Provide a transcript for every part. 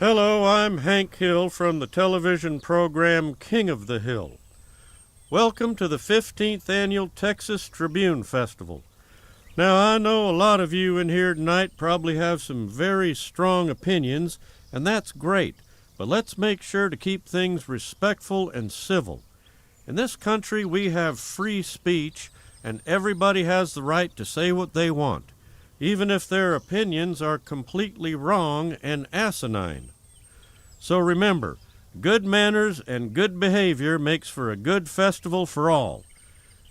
Hello, I'm Hank Hill from the television program King of the Hill. Welcome to the 15th Annual Texas Tribune Festival. Now, I know a lot of you in here tonight probably have some very strong opinions, and that's great, but let's make sure to keep things respectful and civil. In this country, we have free speech, and everybody has the right to say what they want, even if their opinions are completely wrong and asinine. So remember, good manners and good behavior makes for a good festival for all.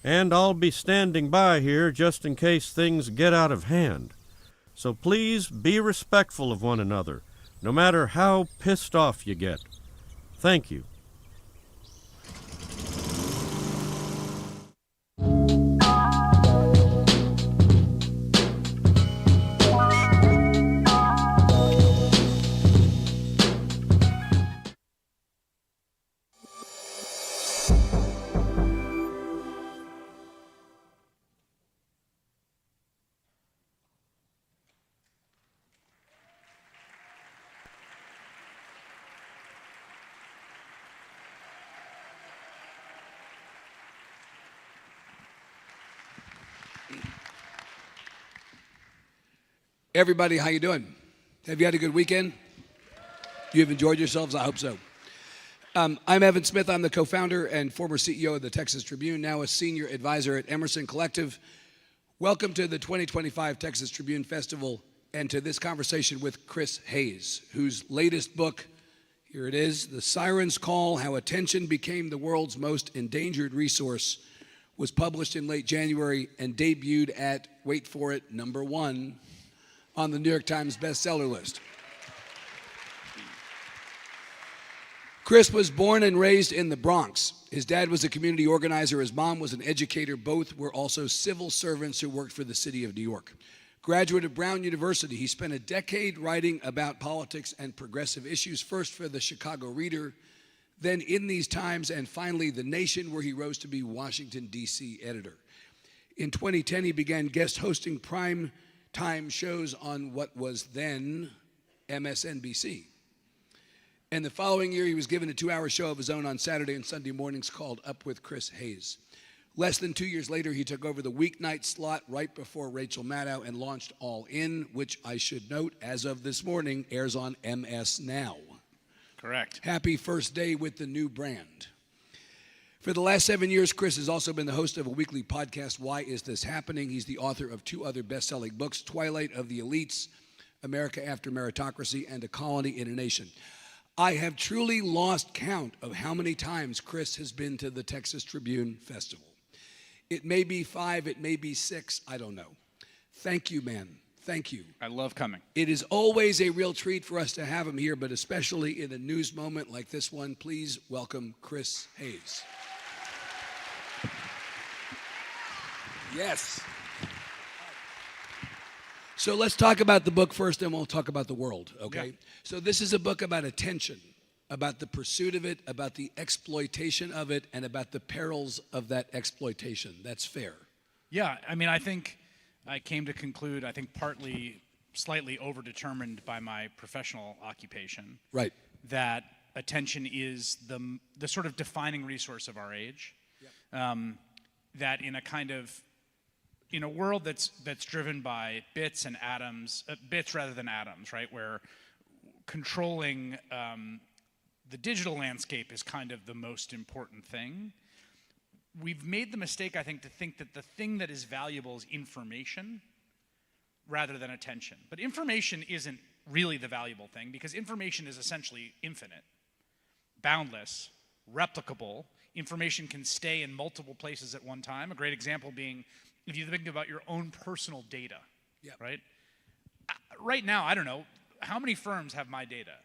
And I'll be standing by here just in case things get out of hand. So please be respectful of one another, no matter how pissed off you get. Thank you. Everybody, how you doing? Have you had a good weekend? You have enjoyed yourselves? I hope so. I'm Evan Smith. I'm the co-founder and former CEO of the Texas Tribune, now a senior advisor at Emerson Collective. Welcome to the 2025 Texas Tribune Festival and to this conversation with Chris Hayes, whose latest book, here it is, The Sirens Call, How Attention Became the World's Most Endangered Resource, was published in late January and debuted at, wait for it, #1 on the New York Times bestseller list. Chris was born and raised in the Bronx. His dad was a community organizer. His mom was an educator. Both were also civil servants who worked for the city of New York. Graduate of Brown University, he spent a decade writing about politics and progressive issues, first for the Chicago Reader, then In These Times, and finally The Nation, where he rose to be Washington, D.C. editor. In 2010, he began guest hosting prime time shows on what was then MSNBC. And the following year, he was given a 2-hour show of his own on Saturday and Sunday mornings called Up with Chris Hayes. Less than 2 years later, he took over the weeknight slot right before Rachel Maddow and launched All In, which I should note, as of this morning, airs on MS Now. Correct. Happy first day with the new brand. For the last 7 years, Chris has also been the host of a weekly podcast, Why Is This Happening? He's the author of 2 other best-selling books, Twilight of the Elites, America After Meritocracy, and A Colony in a Nation. I have truly lost count of how many times Chris has been to the Texas Tribune Festival. It may be 5, it may be 6, I don't know. Thank you, man. Thank you. I love coming. It is always a real treat for us to have him here, but especially in a news moment like this one, please welcome Chris Hayes. Yes. So let's talk about the book first, and we'll talk about the world, okay? Yeah. So this is a book about attention, about the pursuit of it, about the exploitation of it, and about the perils of that exploitation. That's fair. Yeah, I mean, I think I came to conclude, I think partly slightly overdetermined by my professional occupation, Right. that attention is the sort of defining resource of our age. Yep. That in a kind of, in a world that's driven by bits and atoms, bits rather than atoms, right? Where controlling the digital landscape is kind of the most important thing. We've made the mistake, I think, to think that the thing that is valuable is information rather than attention. But information isn't really the valuable thing because information is essentially infinite, boundless, replicable. Information can stay in multiple places at one time. A great example being if you think about your own personal data, Yep. right? Right now, I don't know, how many firms have my data?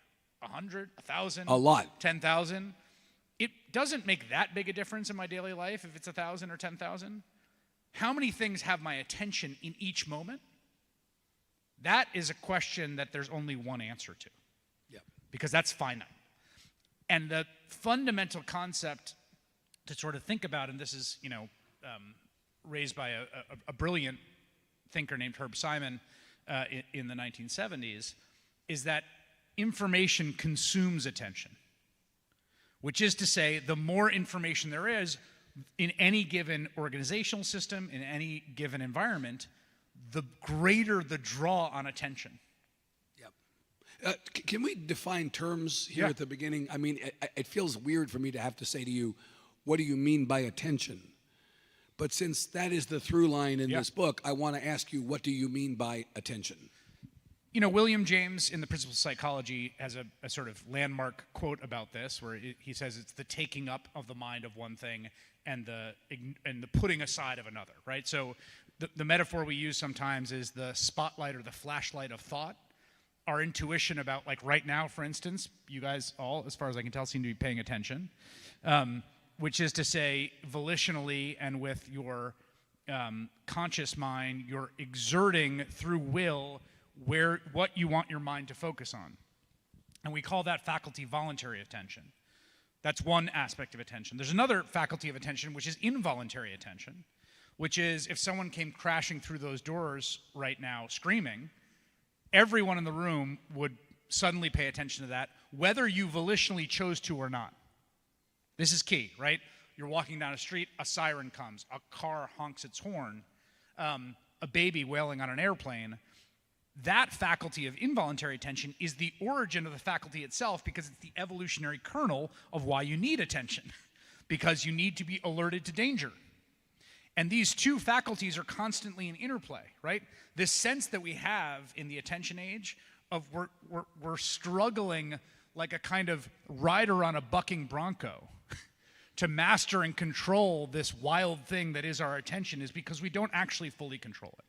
100, 1,000? A lot. 10,000? It doesn't make that big a difference in my daily life if it's 1,000 or 10,000. How many things have my attention in each moment? That is a question that there's only one answer to. Yep. Because that's finite. And the fundamental concept to sort of think about, and this is, raised by a brilliant thinker named Herb Simon in the 1970s, is that information consumes attention, which is to say, the more information there is in any given organizational system, in any given environment, the greater the draw on attention. Yep. Can we define terms here at the beginning? I mean, it feels weird for me to have to say to you, what do you mean by attention? But since that is the through line in this book, I want to ask you, what do you mean by attention? You know, William James in the Principles of Psychology has a sort of landmark quote about this, where he says it's the taking up of the mind of one thing and the putting aside of another, right? So the metaphor we use sometimes is the spotlight or the flashlight of thought. Our intuition about, like right now, for instance, you guys all, as far as I can tell, seem to be paying attention, which is to say, volitionally and with your conscious mind, you're exerting through will what you want your mind to focus on. And we call that faculty voluntary attention. That's one aspect of attention. There's another faculty of attention, which is involuntary attention, which is if someone came crashing through those doors right now screaming, everyone in the room would suddenly pay attention to that, whether you volitionally chose to or not. This is key, right? You're walking down a street, a siren comes, a car honks its horn, a baby wailing on an airplane. That faculty of involuntary attention is the origin of the faculty itself, because it's the evolutionary kernel of why you need attention, because you need to be alerted to danger. And these two faculties are constantly in interplay, right? This sense that we have in the attention age of we're struggling like a kind of rider on a bucking bronco to master and control this wild thing that is our attention, is because we don't actually fully control it.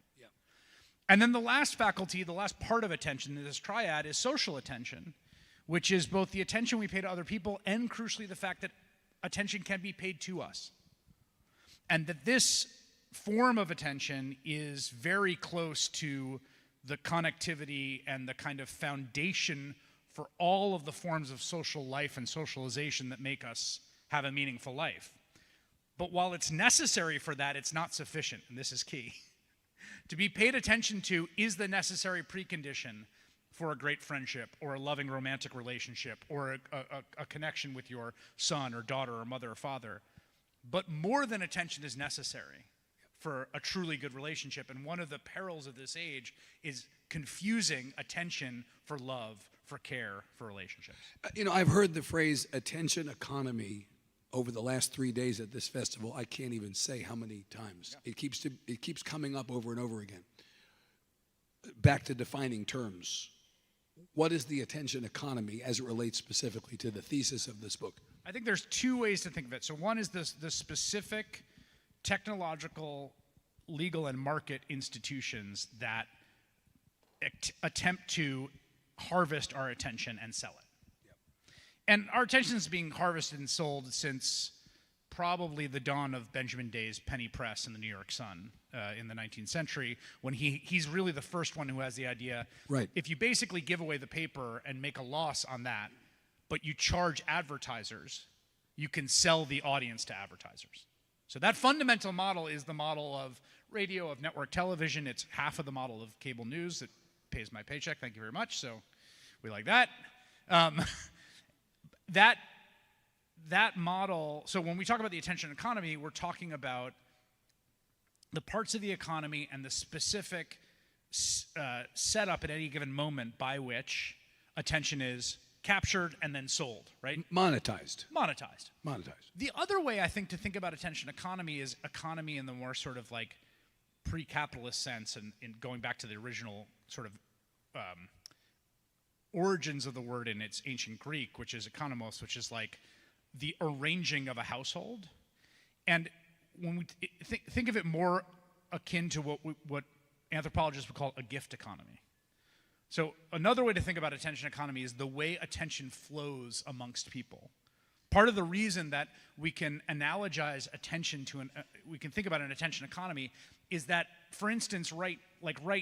And then the last faculty, the last part of attention in this triad is social attention, which is both the attention we pay to other people and, crucially, the fact that attention can be paid to us. And that this form of attention is very close to the connectivity and the kind of foundation for all of the forms of social life and socialization that make us have a meaningful life. But while it's necessary for that, it's not sufficient, and this is key. To be paid attention to is the necessary precondition for a great friendship or a loving romantic relationship or a connection with your son or daughter or mother or father. But more than attention is necessary for a truly good relationship. And one of the perils of this age is confusing attention for love, for care, for relationships. You know, I've heard the phrase attention economy over the last 3 days at this festival. I can't even say how many times. Yeah. It keeps coming up over and over again. Back to defining terms. What is the attention economy as it relates specifically to the thesis of this book? I think there's two ways to think of it. So one is the specific technological, legal, and market institutions that attempt to harvest our attention and sell it. And our attention is being harvested and sold since probably the dawn of Benjamin Day's penny press in the New York Sun in the 19th century, when he's really the first one who has the idea, right, if you basically give away the paper and make a loss on that, but you charge advertisers, you can sell the audience to advertisers. So that fundamental model is the model of radio, of network television. It's half of the model of cable news that pays my paycheck. Thank you very much. So we like that. That model, so when we talk about the attention economy, we're talking about the parts of the economy and the specific setup at any given moment by which attention is captured and then sold, right? Monetized. The other way I think to think about attention economy is economy in the more sort of like pre-capitalist sense, and in going back to the original sort of origins of the word in its ancient Greek, which is economos, which is like the arranging of a household. And when we think of it more akin to what anthropologists would call a gift economy. So another way to think about attention economy is the way attention flows amongst people. Part of the reason that we can analogize attention to we can think about an attention economy is that, for instance, right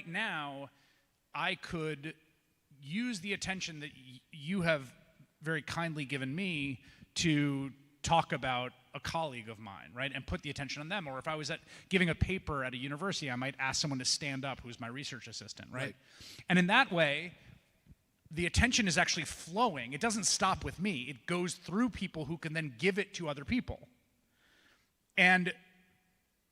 now, I could use the attention that you have very kindly given me to talk about a colleague of mine, right, and put the attention on them. Or if I was giving a paper at a university, I might ask someone to stand up who's my research assistant, right? And in that way, the attention is actually flowing. It doesn't stop with me. It goes through people who can then give it to other people. And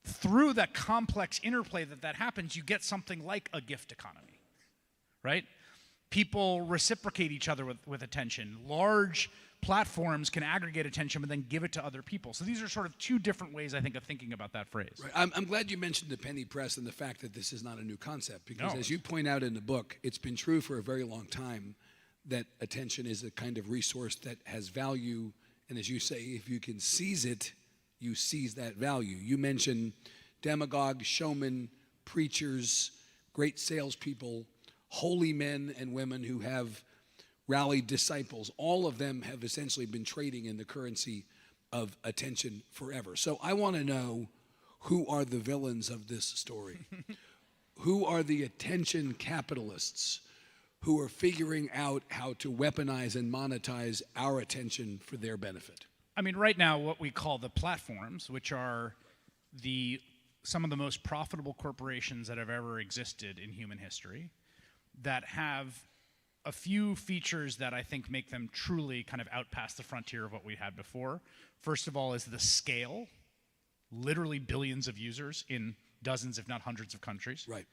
through that complex interplay that happens, you get something like a gift economy, right? People reciprocate each other with attention. Large platforms can aggregate attention and then give it to other people. So these are sort of two different ways, I think, of thinking about that phrase. Right. I'm glad you mentioned the penny press and the fact that this is not a new concept, because No. as you point out in the book, it's been true for a very long time that attention is a kind of resource that has value, and as you say, if you can seize it, you seize that value. You mention demagogues, showmen, preachers, great salespeople, holy men and women who have rallied disciples. All of them have essentially been trading in the currency of attention forever. So I want to know, who are the villains of this story? Who are the attention capitalists who are figuring out how to weaponize and monetize our attention for their benefit? I mean, right now, what we call the platforms, which are some of the most profitable corporations that have ever existed in human history, that have a few features that I think make them truly kind of out past the frontier of what we had before. First of all is the scale, literally billions of users in dozens, if not hundreds of countries. Right.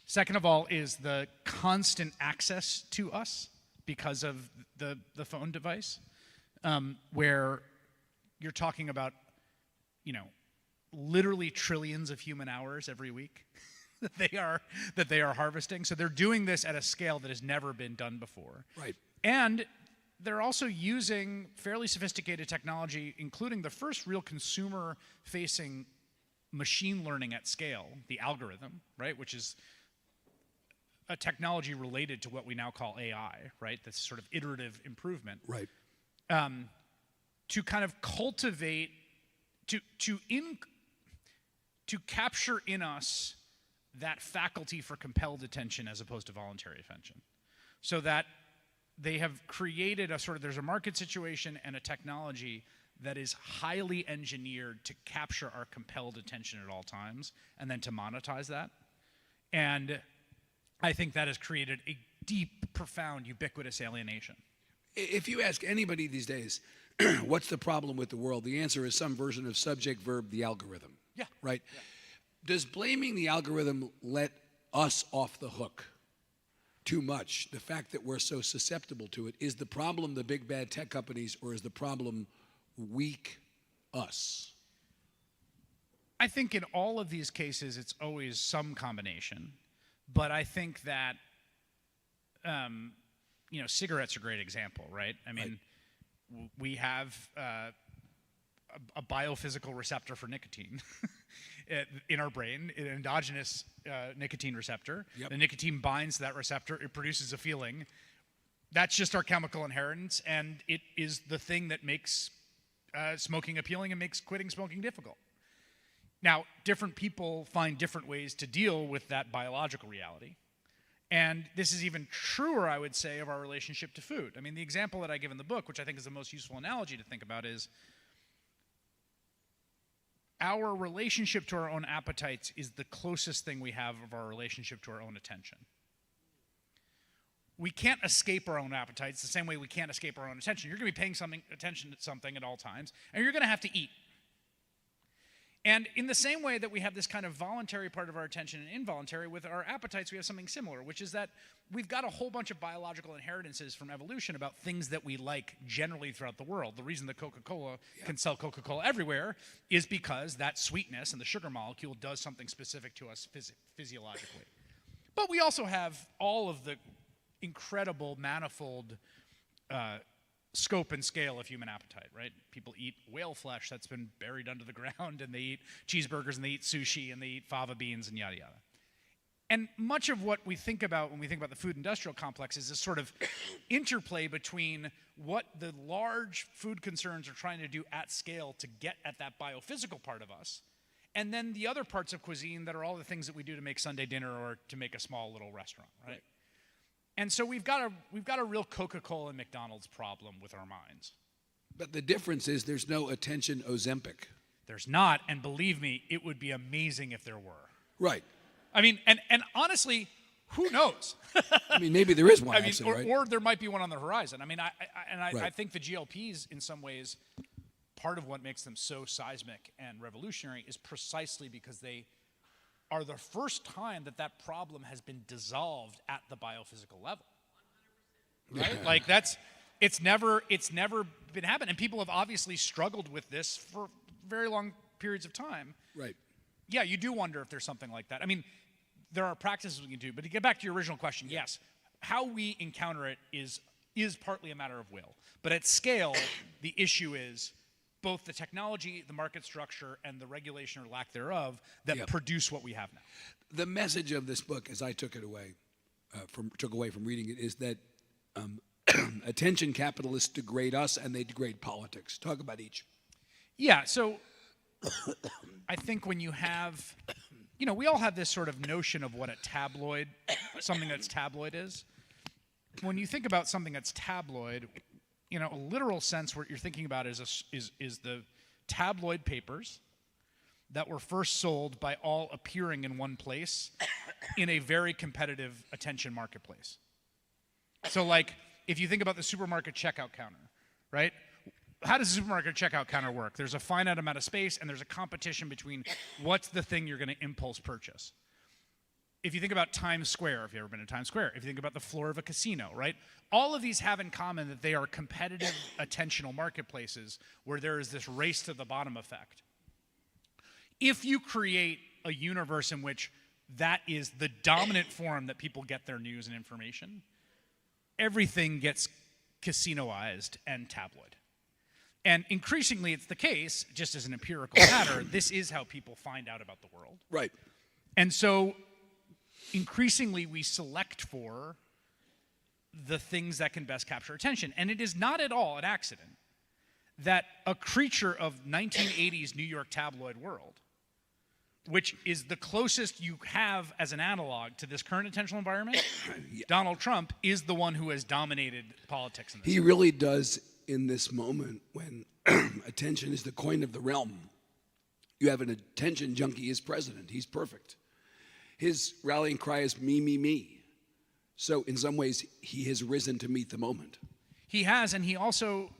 Second of all is the constant access to us because of the phone device, where you're talking about, literally trillions of human hours every week that they are harvesting. So they're doing this at a scale that has never been done before. Right. And they're also using fairly sophisticated technology, including the first real consumer-facing machine learning at scale, the algorithm, right, which is a technology related to what we now call AI, right, this sort of iterative improvement. Right. To kind of cultivate, to capture in us that faculty for compelled attention as opposed to voluntary attention. So that they have created there's a market situation and a technology that is highly engineered to capture our compelled attention at all times and then to monetize that. And I think that has created a deep, profound, ubiquitous alienation. If you ask anybody these days, what's the problem with the world? The answer is some version of subject, verb, the algorithm. Yeah. Right? Yeah. Does blaming the algorithm let us off the hook too much? The fact that we're so susceptible to it, is the problem the big bad tech companies, or is the problem weak us? I think in all of these cases, it's always some combination. But I think that, cigarettes are a great example, right? I mean, we have a biophysical receptor for nicotine in our brain, an endogenous nicotine receptor. Yep. The nicotine binds to that receptor. It produces a feeling. That's just our chemical inheritance, and it is the thing that makes smoking appealing and makes quitting smoking difficult. Now, different people find different ways to deal with that biological reality. And this is even truer, I would say, of our relationship to food. I mean, the example that I give in the book, which I think is the most useful analogy to think about, is our relationship to our own appetites is the closest thing we have of our relationship to our own attention. We can't escape our own appetites the same way we can't escape our own attention. You're going to be paying attention to something at all times, and you're going to have to eat. And in the same way that we have this kind of voluntary part of our attention and involuntary, with our appetites we have something similar, which is that we've got a whole bunch of biological inheritances from evolution about things that we like generally throughout the world. The reason that Coca-Cola can sell Coca-Cola everywhere is because that sweetness and the sugar molecule does something specific to us physiologically. But we also have all of the incredible, manifold scope and scale of human appetite, right? People eat whale flesh that's been buried under the ground, and they eat cheeseburgers, and they eat sushi, and they eat fava beans, and yada, yada. And much of what we think about when we think about the food industrial complex is this sort of interplay between what the large food concerns are trying to do at scale to get at that biophysical part of us, and then the other parts of cuisine that are all the things that we do to make Sunday dinner or to make a small little restaurant, right? And so we've got a real Coca-Cola and McDonald's problem with our minds. But the difference is there's no attention Ozempic. There's not, and believe me, it would be amazing if there were. Right. I mean, and honestly, Who knows? I mean, maybe there is one, I mean, actually, right? or there might be one on the horizon. I mean, I Right. think the GLPs, in some ways, part of what makes them so seismic and revolutionary is precisely because they are the first time that that problem has been dissolved at the biophysical level. Right? Like it's never been happened, and people have obviously struggled with this for very long periods of time. Right. Yeah, you do wonder if there's something like that. I mean, there are practices we can do, but to get back to your original question, yes, how we encounter it is partly a matter of will. But at scale, the issue is both the technology, the market structure, and the regulation or lack thereof that produce what we have now. The message of this book, as I took away from reading it, is that attention capitalists degrade us and they degrade politics. Talk about each. Yeah, so I think when you have, we all have this sort of notion of what something that's tabloid is. When you think about something that's tabloid, a literal sense, what you're thinking about is the tabloid papers that were first sold by all appearing in one place in a very competitive attention marketplace. So, like, if you think about the supermarket checkout counter, right? How does the supermarket checkout counter work? There's a finite amount of space, and there's a competition between what's the thing you're going to impulse purchase. If you think about Times Square, if you've ever been to Times Square, if you think about the floor of a casino, right? All of these have in common that they are competitive attentional marketplaces where there is this race to the bottom effect. If you create a universe in which that is the dominant form that people get their news and information, everything gets casinoized and tabloid. And increasingly it's the case, just as an empirical matter, this is how people find out about the world. Right. And so increasingly we select for the things that can best capture attention. And it is not at all an accident that a creature of 1980s New York tabloid world, which is the closest you have as an analog to this current attentional environment, Donald Trump is the one who has dominated politics in this. He really does, in this moment when attention is the coin of the realm. You have an attention junkie as president. He's perfect. His rallying cry is me, me, me. So in some ways, he has risen to meet the moment. He has, and he also,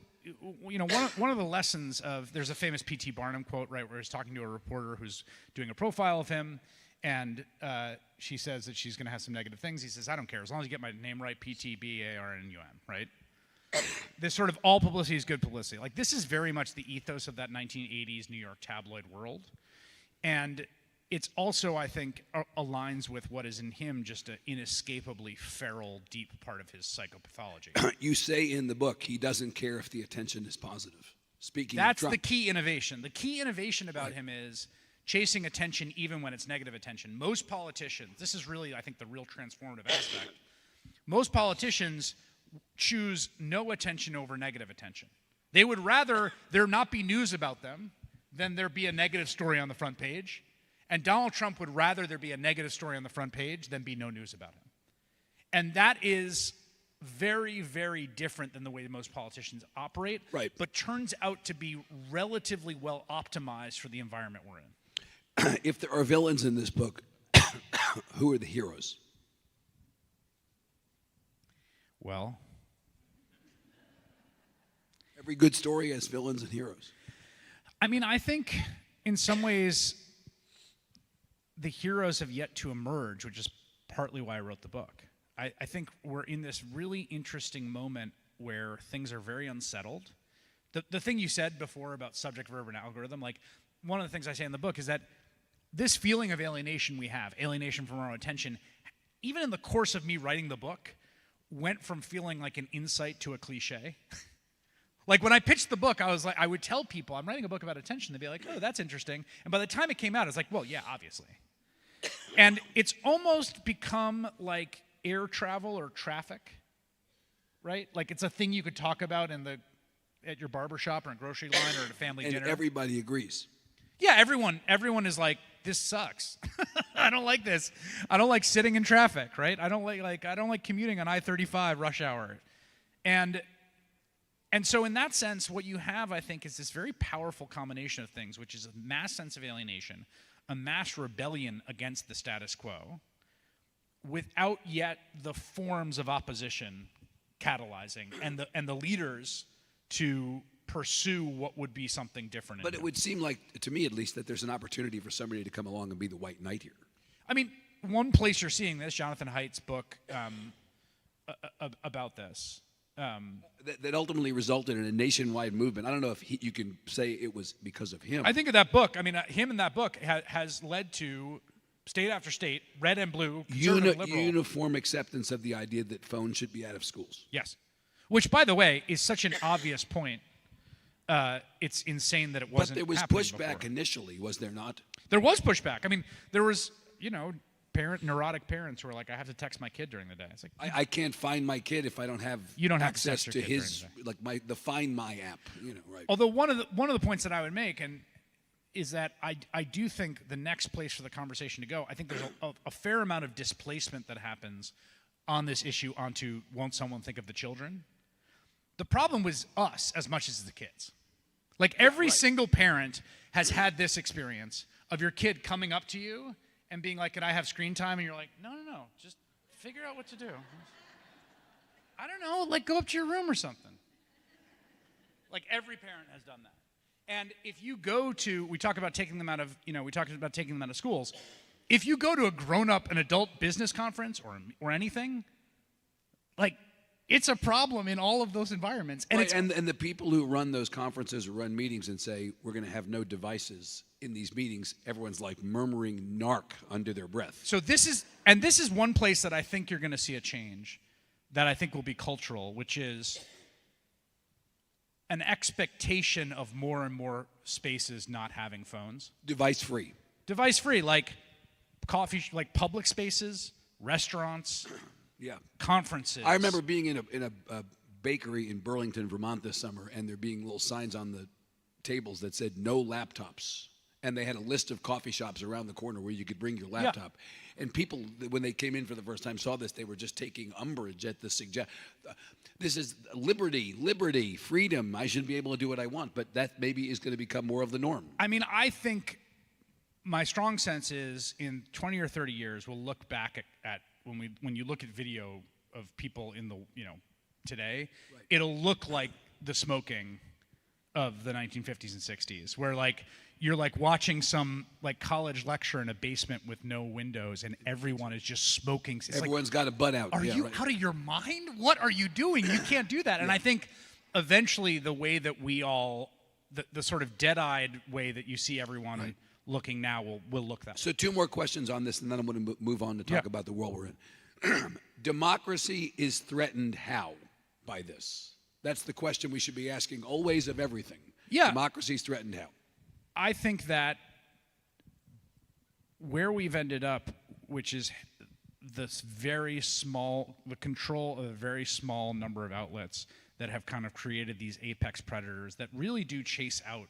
one of the lessons of, there's a famous P.T. Barnum quote, right, where he's talking to a reporter who's doing a profile of him, and she says that she's going to have some negative things. He says, I don't care, as long as you get my name right, P.T. B-A-R-N-U-M, right? This sort of all publicity is good publicity. Like, this is very much the ethos of that 1980s New York tabloid world. And it's also, I think, aligns with what is in him just an inescapably feral, deep part of his psychopathology. You say in the book, he doesn't care if the attention is positive. Speaking That's of Trump. the key innovation. The key innovation about him is chasing attention even when it's negative attention. Most politicians, this is really, I think, the real transformative aspect. Most politicians choose no attention over negative attention. They would rather there not be news about them than there be a negative story on the front page. And Donald Trump would rather there be a negative story on the front page than be no news about him. And that is very, very different than the way most politicians operate, right, but turns out to be relatively well optimized for the environment we're in. If there are villains in this book, who are the heroes? Well, every good story has villains and heroes. I mean, I think in some ways the heroes have yet to emerge, which is partly why I wrote the book. I think we're in this really interesting moment where things are very unsettled. The thing you said before about subject, verb, and algorithm, like one of the things I say in the book is that this feeling of alienation we have, alienation from our own attention, even in the course of me writing the book, went from feeling like an insight to a cliche. Like when I pitched the book, I was like, I would tell people, I'm writing a book about attention. They'd be like, oh, that's interesting. And by the time it came out, I was like, well, yeah, obviously. And it's almost become like air travel or traffic, right? Like it's a thing you could talk about at your barbershop or in a grocery line or at a family dinner. And everybody agrees. Yeah, everyone is like, this sucks. I don't like this. I don't like sitting in traffic, right? I don't like commuting on I-35 rush hour. And so in that sense, what you have, I think, is this very powerful combination of things, which is a mass sense of alienation, a mass rebellion against the status quo, without yet the forms of opposition catalyzing and the leaders to pursue what would be something different. But it would seem like, to me at least, that there's an opportunity for somebody to come along and be the white knight here. I mean, one place you're seeing this, Jonathan Haidt's book about this. That ultimately resulted in a nationwide movement. I don't know if you can say it was because of him. I think of that book. I mean, him in that book has led to state after state, red and blue, conservative, liberal. Uniform acceptance of the idea that phones should be out of schools. Yes. Which, by the way, is such an obvious point. It's insane that it wasn't. But there was pushback initially, was there not? There was pushback. I mean, there was, neurotic parents who were like, I have to text my kid during the day. It's like, I can't find my kid if I don't have access to his, like the Find My app, right? Although one of the points that I would make is that I do think the next place for the conversation to go, I think there's a fair amount of displacement that happens on this issue onto won't someone think of the children? The problem was us as much as the kids. Like every single parent has had this experience of your kid coming up to you and being like, "Could I have screen time?" And you're like, no, just figure out what to do. I don't know, like go up to your room or something. Like every parent has done that. And if you go to, we talked about taking them out of schools. If you go to a grown-up, an adult business conference or anything, like it's a problem in all of those environments. And, and the people who run those conferences or run meetings and say, we're going to have no devices in these meetings, everyone's like murmuring narc under their breath. So this is one place that I think you're going to see a change that I think will be cultural, which is an expectation of more and more spaces not having phones. Device-free, like like public spaces, restaurants, conferences. I remember being in a bakery in Burlington, Vermont this summer, and there being little signs on the tables that said no laptops. And they had a list of coffee shops around the corner where you could bring your laptop. Yeah. And people, when they came in for the first time, saw this, they were just taking umbrage at the this is liberty, freedom. I should be able to do what I want. But that maybe is going to become more of the norm. I mean, I think my strong sense is in 20 or 30 years, we'll look back at when you look at video of people in the, today, it'll look like the smoking of the 1950s and 60s, where you're watching some college lecture in a basement with no windows and everyone is just smoking. It's Everyone's got a butt out. Are you out of your mind? What are you doing? You can't do that. And I think eventually the way that we all, the sort of dead-eyed way that you see everyone looking now will look that way. So 2 more questions on this and then I'm going to move on to talk about the world we're in. Democracy is threatened how by this? That's the question we should be asking always of everything. Yeah. Democracy is threatened how? I think that where we've ended up, which is the control of a very small number of outlets that have kind of created these apex predators that really do chase out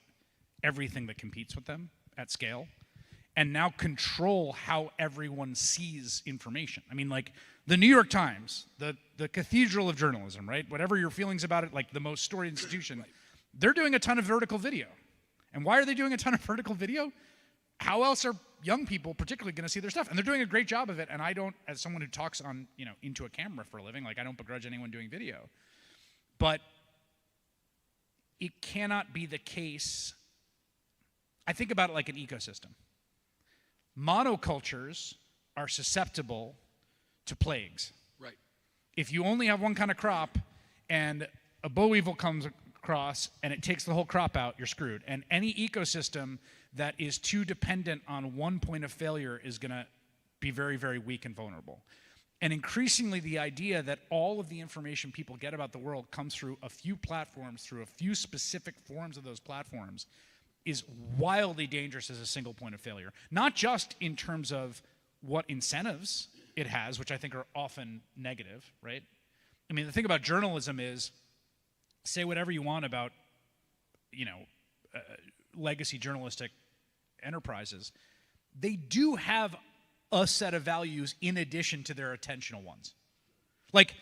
everything that competes with them at scale, and now control how everyone sees information. I mean, like the New York Times, the cathedral of journalism, right? Whatever your feelings about it, like the most storied institution, they're doing a ton of vertical video. And why are they doing a ton of vertical video? How else are young people particularly going to see their stuff? And they're doing a great job of it. And I don't, as someone who talks on, into a camera for a living, I don't begrudge anyone doing video. But it cannot be the case. I think about it like an ecosystem. Monocultures are susceptible to plagues. Right. If you only have one kind of crop and a boll weevil comes across and it takes the whole crop out, you're screwed. And any ecosystem that is too dependent on one point of failure is going to be very, very weak and vulnerable. And increasingly the idea that all of the information people get about the world comes through a few platforms, through a few specific forms of those platforms, is wildly dangerous as a single point of failure. Not just in terms of what incentives it has, which I think are often negative, right? I mean, the thing about journalism is, say whatever you want about, legacy journalistic enterprises. They do have a set of values in addition to their attentional ones. Like,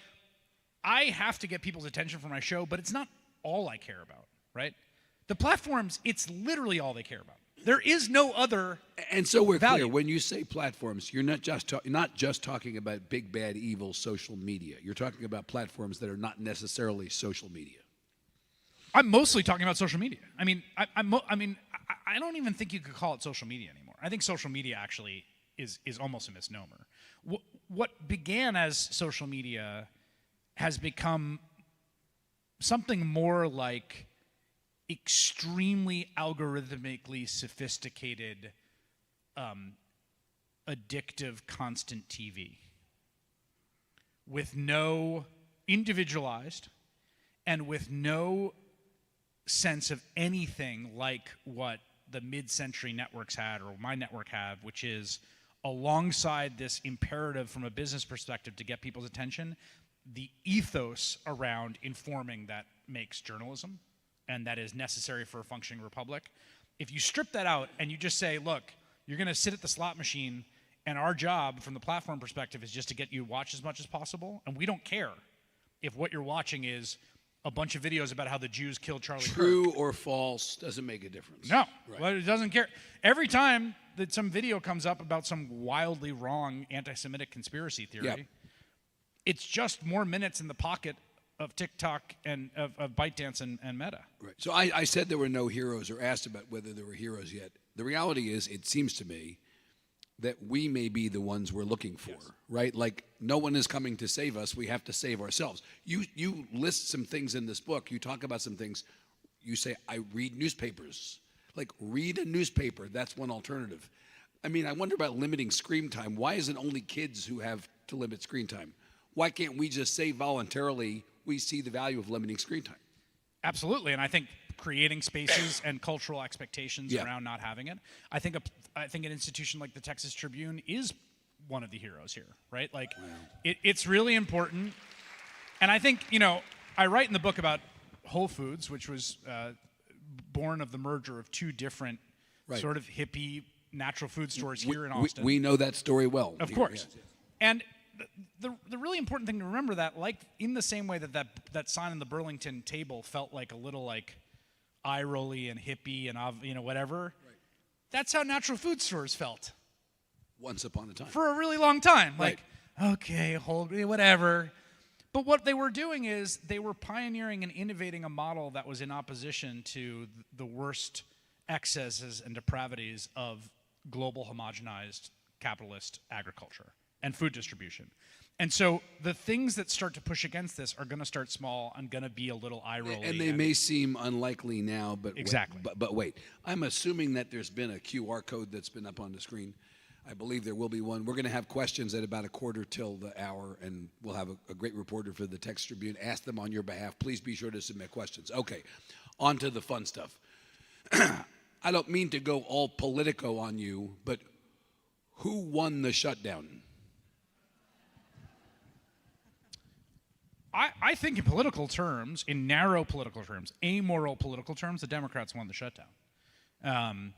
I have to get people's attention for my show, but it's not all I care about, right? The platforms, it's literally all they care about. There is no other. And so we're value. clear, when you say platforms, you're not just talking about big, bad, evil social media. You're talking about platforms that are not necessarily social media. I'm mostly talking about social media. I mean, I don't even think you could call it social media anymore. I think social media actually is almost a misnomer. What began as social media has become something more like extremely algorithmically sophisticated, addictive, constant TV with no individualized and with no sense of anything like what the mid-century networks had or my network had, which is alongside this imperative from a business perspective to get people's attention, the ethos around informing that makes journalism and that is necessary for a functioning republic. If you strip that out and you just say, look, you're going to sit at the slot machine and our job from the platform perspective is just to get you to watch as much as possible, and we don't care if what you're watching is a bunch of videos about how the Jews killed Charlie Kirk. True or false doesn't make a difference. No, Right. well, it doesn't care. Every time that some video comes up about some wildly wrong anti-Semitic conspiracy theory, Yep. it's just more minutes in the pocket of TikTok and of ByteDance and Meta. Right. So I said there were no heroes, or asked about whether there were heroes yet. The reality is, it seems to me that we may be the ones we're looking for, right? Like, no one is coming to save us. We have to save ourselves. You list some things in this book. You talk about some things. You say, I read newspapers. Like, read a newspaper. That's one alternative. I mean, I wonder about limiting screen time. Why is it only kids who have to limit screen time? Why can't we just say voluntarily we see the value of limiting screen time? Absolutely, and I think creating spaces and cultural expectations around not having it. I think an institution like the Texas Tribune is one of the heroes here, right? Like, it's really important. And I think, I write in the book about Whole Foods, which was born of the merger of two different sort of hippie natural food stores here in Austin. We know that story well. Of course. Yes. And the really important thing to remember that, like, in the same way that sign on the Burlington table felt like a little like eye-rolly and hippie and whatever, that's how natural food stores felt. Once upon a time. For a really long time. Like, okay, whatever. But what they were doing is they were pioneering and innovating a model that was in opposition to the worst excesses and depravities of global homogenized capitalist agriculture and food distribution. And so the things that start to push against this are going to start small and going to be a little eye-rolly. And they may seem unlikely now, but exactly. But wait, I'm assuming that there's been a QR code that's been up on the screen. I believe there will be one. We're going to have questions at about 1:15 the hour, and we'll have a great reporter for the Texas Tribune. Ask them on your behalf. Please be sure to submit questions. Okay, on to the fun stuff. I don't mean to go all politico on you, but who won the shutdown? I think in political terms, in narrow political terms, amoral political terms, the Democrats won the shutdown. I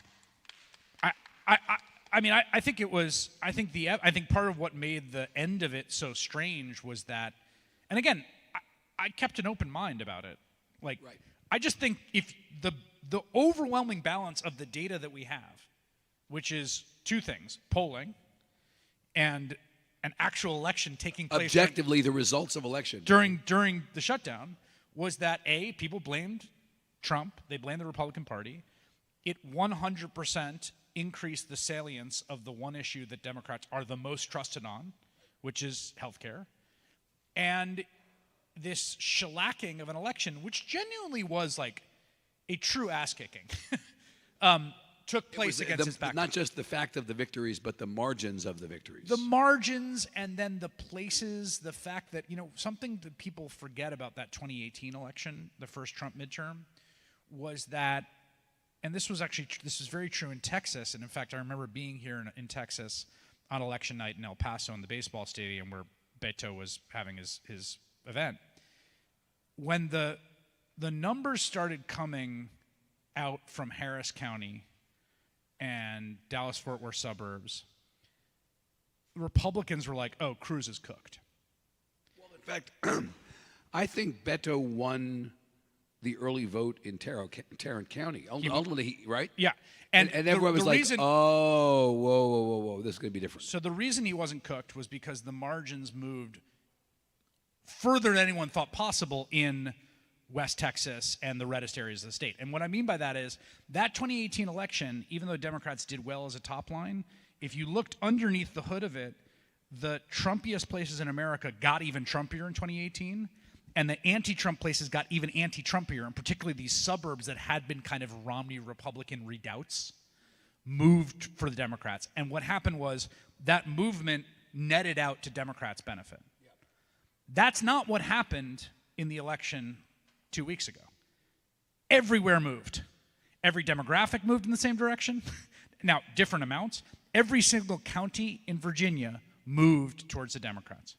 think it was. I think part of what made the end of it so strange was that, and again, I kept an open mind about it. Like, I just think if the overwhelming balance of the data that we have, which is two things: polling and an actual election taking place objectively, the results of election during the shutdown, was that people blamed Trump, they blamed the Republican Party. It 100% increased the salience of the one issue that Democrats are the most trusted on, which is healthcare. And this shellacking of an election, which genuinely was like a true ass kicking, took place against his background. Not just the fact of the victories, but the margins of the victories. The margins, and then the places, the fact that, something that people forget about that 2018 election, the first Trump midterm, was that, and this was very true in Texas, and in fact, I remember being here in Texas on election night in El Paso in the baseball stadium where Beto was having his event. When the numbers started coming out from Harris County and Dallas-Fort Worth suburbs, Republicans were like, oh, Cruz is cooked. Well, in fact, I think Beto won the early vote in Tarrant County. Ultimately, right? Yeah. And everyone was like, reason, oh, whoa, this is going to be different. So the reason he wasn't cooked was because the margins moved further than anyone thought possible in West Texas and the reddest areas of the state. And what I mean by that is that 2018 election, even though Democrats did well as a top line, if you looked underneath the hood of it, the Trumpiest places in America got even Trumpier in 2018, and the anti-Trump places got even anti-Trumpier, and particularly these suburbs that had been kind of Romney Republican redoubts moved for the Democrats. And what happened was that movement netted out to Democrats' benefit. Yep. That's not what happened in the election 2 weeks ago. Everywhere moved. Every demographic moved in the same direction. Now, different amounts. Every single county in Virginia moved towards the Democrats.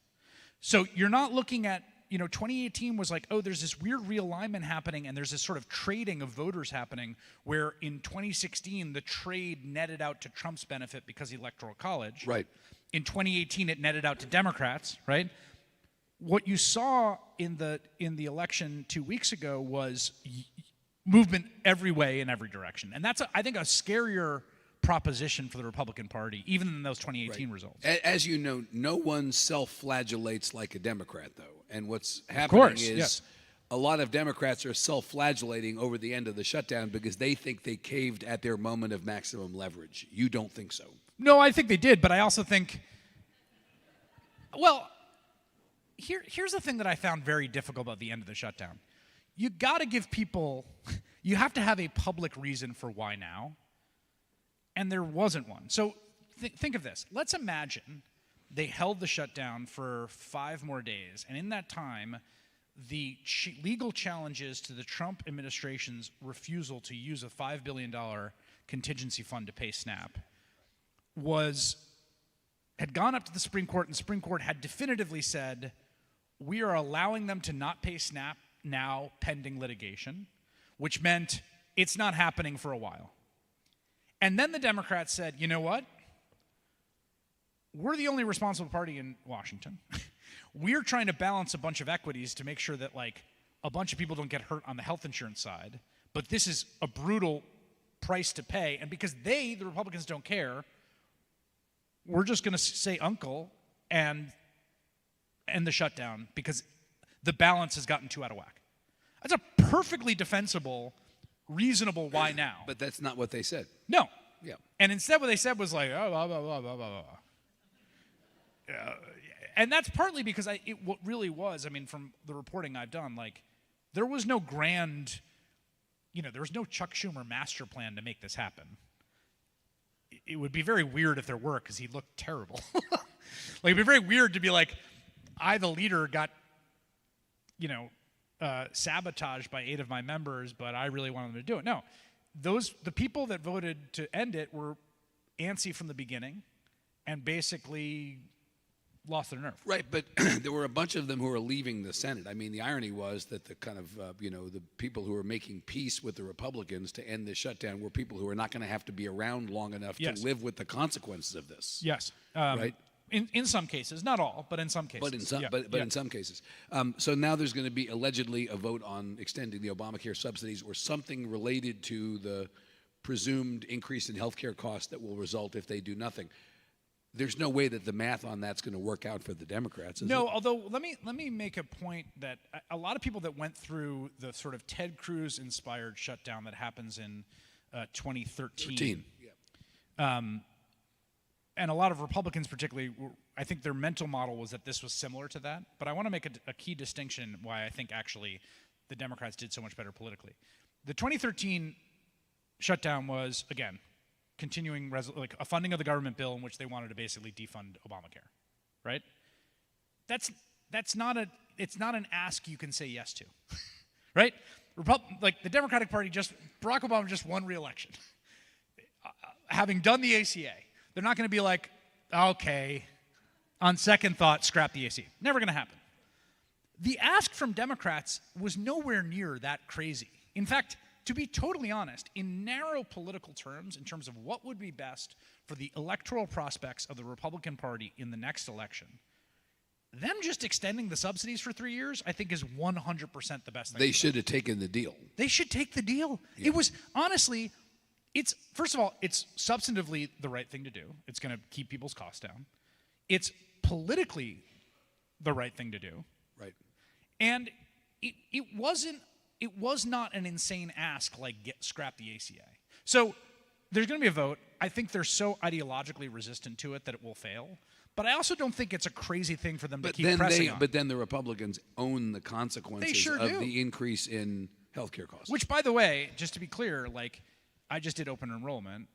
So you're not looking at, 2018 was like, oh, there's this weird realignment happening and there's this sort of trading of voters happening where in 2016 the trade netted out to Trump's benefit because of the Electoral College. Right. In 2018 it netted out to Democrats, right? What you saw in the election 2 weeks ago was movement every way in every direction. And that's, I think, a scarier proposition for the Republican Party, even in those 2018 results. As you know, no one self-flagellates like a Democrat, though. And what's happening is a lot of Democrats are self-flagellating over the end of the shutdown because they think they caved at their moment of maximum leverage. You don't think so? No, I think they did, but I also think, well, here's the thing that I found very difficult about the end of the shutdown. You got to give people, you have to have a public reason for why now. And there wasn't one. So think of this. Let's imagine they held the shutdown for 5 more days. And in that time, the legal challenges to the Trump administration's refusal to use a $5 billion contingency fund to pay SNAP had gone up to the Supreme Court, and the Supreme Court had definitively said, we are allowing them to not pay SNAP now pending litigation, which meant it's not happening for a while. And then the Democrats said, you know what? We're the only responsible party in Washington. We're trying to balance a bunch of equities to make sure that, a bunch of people don't get hurt on the health insurance side. But this is a brutal price to pay. And because the Republicans, don't care, we're just going to say uncle and end the shutdown because the balance has gotten too out of whack. That's a perfectly defensible, reasonable why now. But that's not what they said. No. Yeah. And instead what they said was like, oh, blah, blah, blah, blah, blah, blah. And that's partly because what really was, from the reporting I've done, there was no grand, there was no Chuck Schumer master plan to make this happen. It would be very weird if there were, because he looked terrible. It'd be very weird to be like, I, the leader, got, sabotaged by 8 of my members, but I really wanted them to do it. No, the people that voted to end it were antsy from the beginning and basically lost their nerve. Right, but there were a bunch of them who were leaving the Senate. The irony was that the kind of, the people who were making peace with the Republicans to end this shutdown were people who are not going to have to be around long enough to live with the consequences of this. Yes. Right? In some cases, not all, but in some cases. But in some cases. So now there's going to be allegedly a vote on extending the Obamacare subsidies or something related to the presumed increase in health care costs that will result if they do nothing. There's no way that the math on that's going to work out for the Democrats, is it? Although let me make a point that a lot of people that went through the sort of Ted Cruz-inspired shutdown that happens in 2013. And a lot of Republicans particularly, I think their mental model was that this was similar to that. But I want to make a key distinction why I think actually the Democrats did so much better politically. The 2013 shutdown was, again, continuing a funding of the government bill in which they wanted to basically defund Obamacare, right? That's not an ask you can say yes to, right? The Democratic Party Barack Obama just won re-election. Having done the ACA, they're not going to be like, okay, on second thought, scrap the ACA. Never going to happen. The ask from Democrats was nowhere near that crazy. In fact, to be totally honest, in narrow political terms, in terms of what would be best for the electoral prospects of the Republican Party in the next election, them just extending the subsidies for 3 years, I think, is 100% the best thing. They should have taken the deal. They should take the deal. Yeah. It was, honestly, first of all, it's substantively the right thing to do. It's going to keep people's costs down. It's politically the right thing to do. Right. And it was not an insane ask like scrap the ACA. So there's going to be a vote. I think they're so ideologically resistant to it that it will fail. But I also don't think it's a crazy thing for them to keep pressing on. But then the Republicans own the consequences of do. the increase in healthcare costs. Which, by the way, just to be clear, like, I just did open enrollment.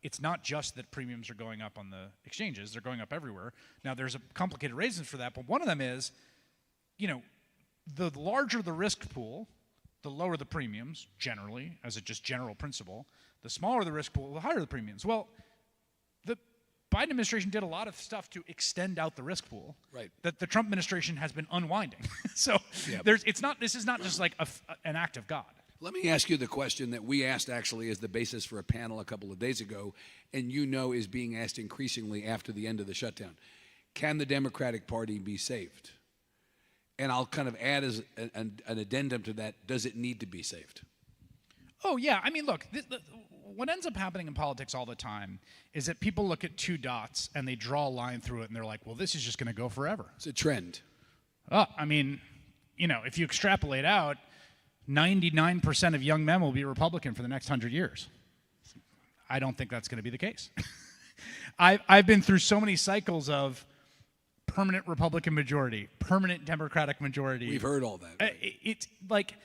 It's not just that premiums are going up on the exchanges. They're going up everywhere. Now, there's a complicated reasons for that, but one of them is, the larger the risk pool, the lower the premiums, generally, as a just general principle. The smaller the risk pool, the higher the premiums. Well, the Biden administration did a lot of stuff to extend out the risk pool. Right. That the Trump administration has been unwinding. So this is not just like an act of God. Let me ask you the question that we asked actually as the basis for a panel a couple of days ago, and is being asked increasingly after the end of the shutdown. Can the Democratic Party be saved? And I'll kind of add as an addendum to that, does it need to be saved? Oh, yeah. I mean, look, what ends up happening in politics all the time is that people look at two dots and they draw a line through it and they're like, well, this is just going to go forever. It's a trend. Oh, I mean, if you extrapolate out, 99% of young men will be Republican for the next 100 years. I don't think that's going to be the case. I've been through so many cycles of permanent Republican majority, permanent Democratic majority. We've heard all that. Right? It's like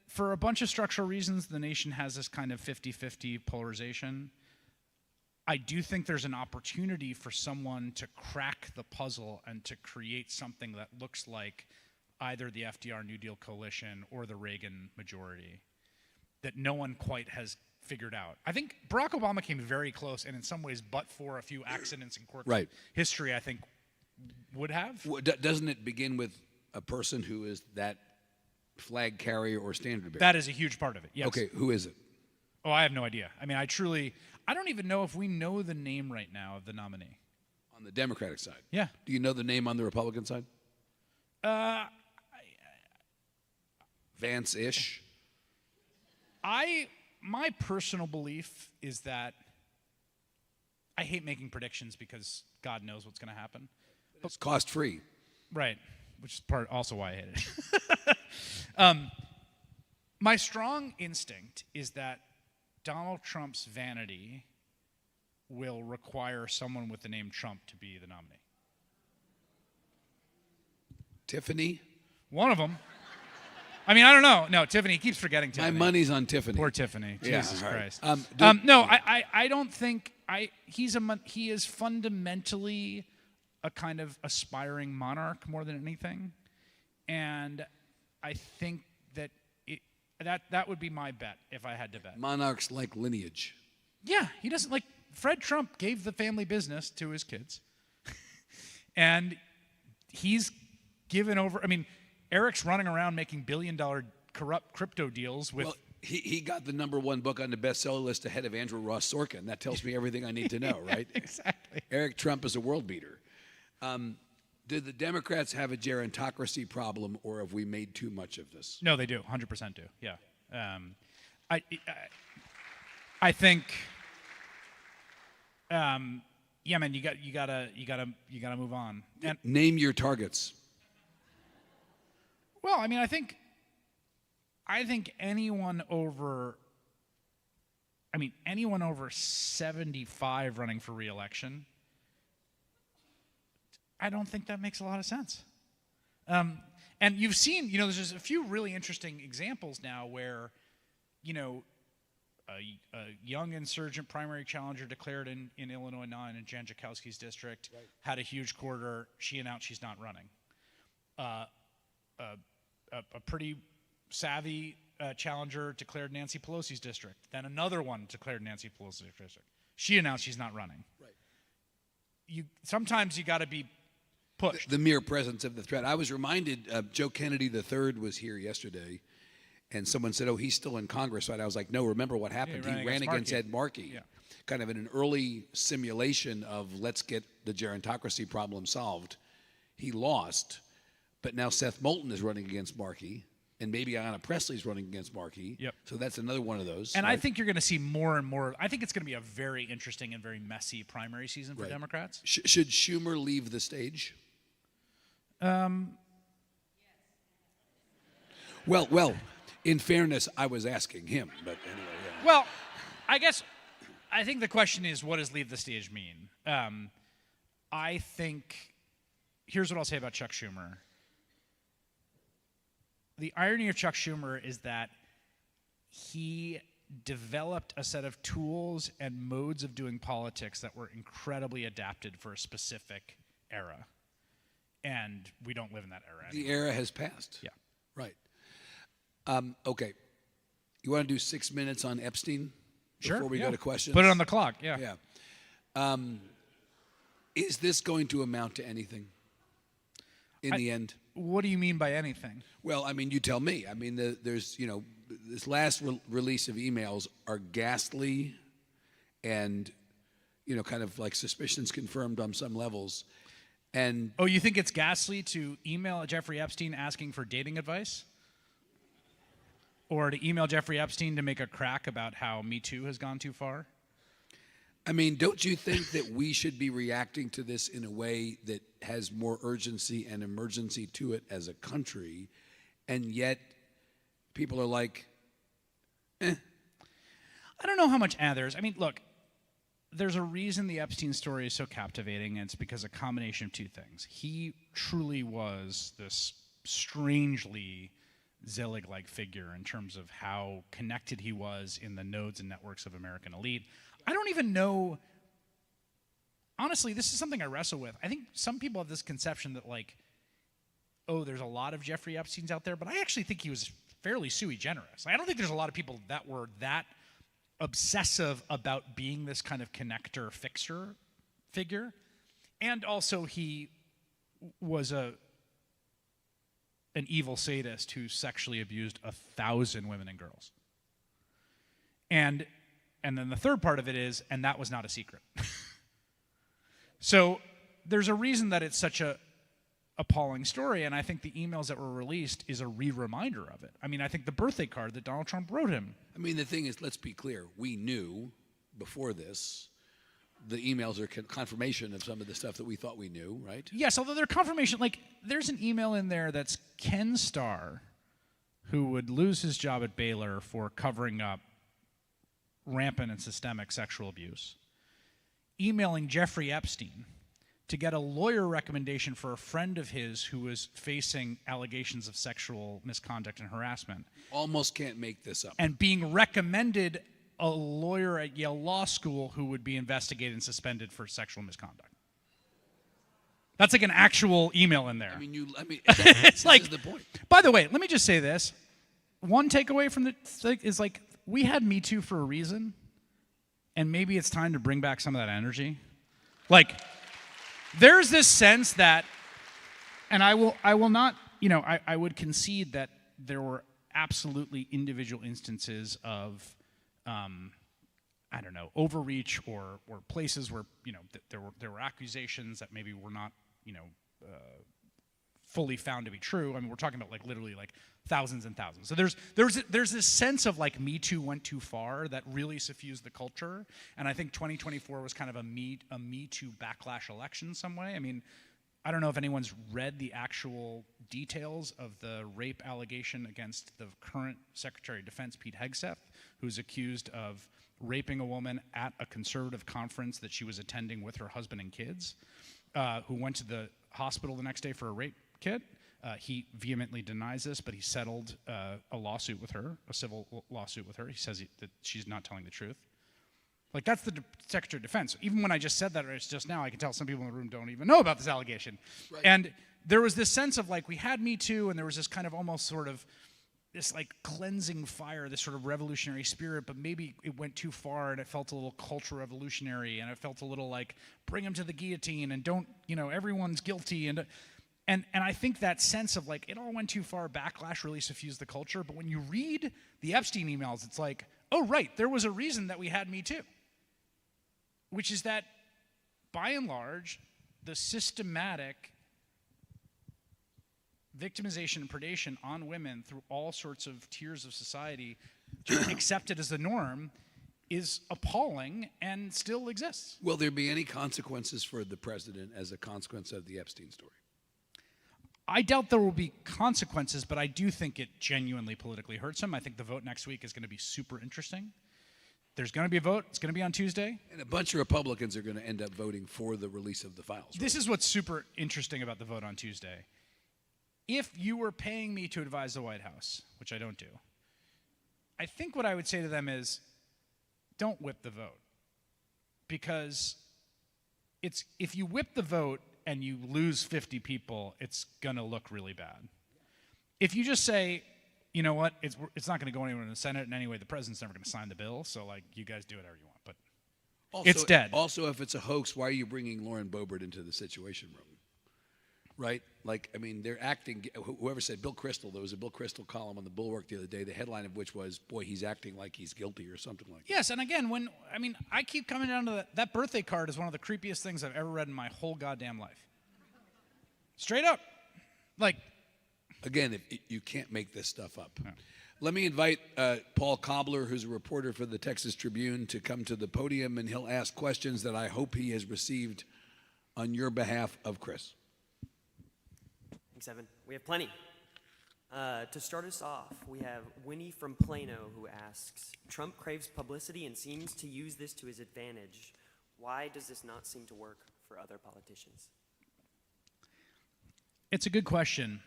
for a bunch of structural reasons, the nation has this kind of 50-50 polarization. I do think there's an opportunity for someone to crack the puzzle and to create something that looks like either the FDR New Deal coalition or the Reagan majority that no one quite has figured out. I think Barack Obama came very close, and in some ways, but for a few accidents and quirks of history, I think would have. Well, doesn't it begin with a person who is that flag carrier or standard bearer? That is a huge part of it, yes. Okay, who is it? Oh, I have no idea. I mean, I don't even know if we know the name right now of the nominee. On the Democratic side? Yeah. Do you know the name on the Republican side? Vance-ish? My personal belief is that I hate making predictions because God knows what's going to happen. It's cost-free. Right, which is also why I hate it. My strong instinct is that Donald Trump's vanity will require someone with the name Trump to be the nominee. Tiffany? One of them. I mean, I don't know. No, Tiffany keeps forgetting Tiffany. My money's on Tiffany. Poor Tiffany. Yeah, Jesus right. Christ. No, I don't think he is fundamentally a kind of aspiring monarch more than anything, and I think that would be my bet if I had to bet. Monarchs like lineage. Yeah, he doesn't like. Fred Trump gave the family business to his kids, and he's given over. I mean, Eric's running around making billion-dollar corrupt crypto deals with. Well, he got the #1 book on the bestseller list ahead of Andrew Ross Sorkin. That tells me everything I need to know, right? Exactly. Eric Trump is a world beater. Do the Democrats have a gerontocracy problem, or have we made too much of this? No, they do. 100% do. Yeah. I think. Yeah, man, you gotta move on. And, name your targets. Well, I mean, I think anyone over 75 running for re-election, I don't think that makes a lot of sense. And you've seen, there's just a few really interesting examples now where, a young insurgent primary challenger declared in Illinois 9 in Jan Jakowski's district, had a huge quarter. She announced she's not running. A pretty savvy challenger declared Nancy Pelosi's district. Then another one declared Nancy Pelosi's district. She announced she's not running. Right. Sometimes you got to be pushed. The mere presence of the threat. I was reminded, Joe Kennedy III was here yesterday, and someone said, "Oh, he's still in Congress." Right? I was like, "No, remember what happened? Yeah, he ran against Ed Markey." Yeah. Kind of in an early simulation of let's get the gerontocracy problem solved. He lost, but now Seth Moulton is running against Markey, and maybe Ayanna Presley's running against Markey. Yep. So that's another one of those. And right? I think you're going to see more and more. I think it's going to be a very interesting and very messy primary season for Democrats. Should Schumer leave the stage? Well, in fairness, I was asking him, but anyway. Yeah. Well, I think the question is, what does leave the stage mean? I think, here's what I'll say about Chuck Schumer. The irony of Chuck Schumer is that he developed a set of tools and modes of doing politics that were incredibly adapted for a specific era. And we don't live in that era anymore. The era has passed. Yeah. Right. Okay. You want to do 6 minutes on Epstein Sure. before we go to questions? Put it on the clock, yeah. Yeah. Is this going to amount to anything in the end? What do you mean by anything? Well, I mean, you tell me. I mean, there's, this last release of emails are ghastly and, kind of like suspicions confirmed on some levels. And Oh, you think it's ghastly to email Jeffrey Epstein asking for dating advice? Or to email Jeffrey Epstein to make a crack about how Me Too has gone too far? I mean, don't you think that we should be reacting to this in a way that has more urgency and emergency to it as a country, and yet people are like, I don't know how much there is. I mean, look, there's a reason the Epstein story is so captivating, and it's because a combination of two things. He truly was this strangely Zelig-like figure in terms of how connected he was in the nodes and networks of American elite. I don't even know, honestly, this is something I wrestle with. I think some people have this conception that there's a lot of Jeffrey Epsteins out there, but I actually think he was fairly sui generis. I don't think there's a lot of people that were that obsessive about being this kind of connector fixer figure. And also he was an evil sadist who sexually abused 1,000 women and girls. And then the third part of it is, and that was not a secret. So there's a reason that it's such a appalling story, and I think the emails that were released is a reminder of it. I mean, I think the birthday card that Donald Trump wrote him. I mean, the thing is, let's be clear. We knew before this. The emails are confirmation of some of the stuff that we thought we knew, right? Yes, although they're confirmation. There's an email in there that's Ken Starr, who would lose his job at Baylor for covering up rampant and systemic sexual abuse, emailing Jeffrey Epstein to get a lawyer recommendation for a friend of his who was facing allegations of sexual misconduct and harassment. Almost can't make this up. And being recommended a lawyer at Yale Law School who would be investigated and suspended for sexual misconduct. That's like an actual email in there. I mean, it's this is the point. By the way, let me just say this. One takeaway from the thing is we had Me Too for a reason, and maybe it's time to bring back some of that energy. There's this sense that, and I will not, I would concede that there were absolutely individual instances of overreach or places where there were accusations that maybe were not fully found to be true. I mean, we're talking about literally thousands and thousands. So there's this sense of Me Too went too far that really suffused the culture, and I think 2024 was kind of a Me Too backlash election in some way. I mean, I don't know if anyone's read the actual details of the rape allegation against the current Secretary of Defense, Pete Hegseth, who's accused of raping a woman at a conservative conference that she was attending with her husband and kids, who went to the hospital the next day for a rape kit. He vehemently denies this, but he settled a lawsuit with her, a civil lawsuit with her. He says that she's not telling the truth. That's the Secretary of Defense. Even when I just said that just now, I can tell some people in the room don't even know about this allegation. Right. And there was this sense of we had Me Too, and there was this kind of almost sort of this cleansing fire, this sort of revolutionary spirit, but maybe it went too far and it felt a little culture revolutionary, and it felt a little bring him to the guillotine and don't, everyone's guilty. And I think that sense of it all went too far, backlash really suffused the culture. But when you read the Epstein emails, it's oh, right, there was a reason that we had Me Too. Which is that, by and large, the systematic victimization and predation on women through all sorts of tiers of society, just accepted as the norm, is appalling and still exists. Will there be any consequences for the president as a consequence of the Epstein story? I doubt there will be consequences, but I do think it genuinely politically hurts him. I think the vote next week is going to be super interesting. There's going to be a vote. It's going to be on Tuesday. And a bunch of Republicans are going to end up voting for the release of the files. Right? This is what's super interesting about the vote on Tuesday. If you were paying me to advise the White House, which I don't do, I think what I would say to them is, don't whip the vote. Because if you whip the vote and you lose 50 people, it's going to look really bad. If you just say, you know what, it's not going to go anywhere in the Senate, and anyway, the president's never going to sign the bill, so like you guys do whatever you want, but also, it's dead. Also, if it's a hoax, why are you bringing Lauren Boebert into the Situation Room? Right? Like, I mean, they're acting, whoever said Bill Kristol, there was a Bill Kristol column on the Bulwark the other day, the headline of which was, boy, he's acting like he's guilty or something like that. Yes, and again, I keep coming down to that birthday card is one of the creepiest things I've ever read in my whole goddamn life. Straight up. Like. Again, you can't make this stuff up. No. Let me invite Paul Cobbler, who's a reporter for the Texas Tribune, to come to the podium, and he'll ask questions that I hope he has received on your behalf of Chris. Thanks, Evan. We have plenty. To start us off, we have Winnie from Plano who asks, Trump craves publicity and seems to use this to his advantage. Why does this not seem to work for other politicians? It's a good question.